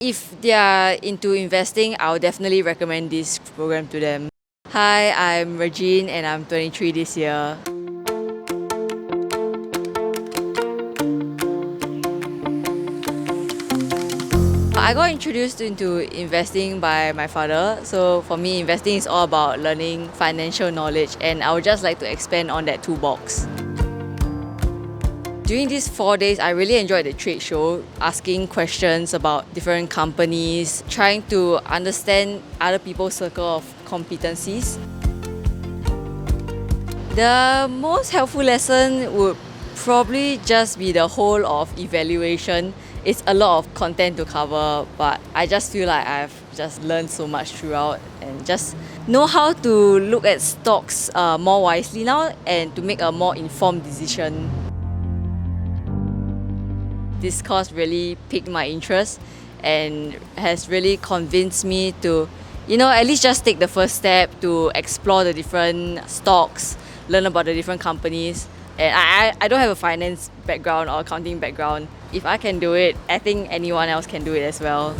If they are into investing, I'll definitely recommend this program to them. Hi, I'm Regine and I'm 23 this year. I got introduced into investing by my father. So for me, investing is all about learning financial knowledge, and I would just like to expand on that toolbox. During these 4 days, I really enjoyed the trade show, asking questions about different companies, trying to understand other people's circle of competencies. The most helpful lesson would probably just be the whole of evaluation. It's a lot of content to cover, but I just feel like I've just learned so much throughout and just know how to look at stocks more wisely now and to make a more informed decision. This course really piqued my interest and has really convinced me to, at least just take the first step to explore the different stocks, learn about the different companies. And I don't have a finance background or accounting background. If I can do it, I think anyone else can do it as well.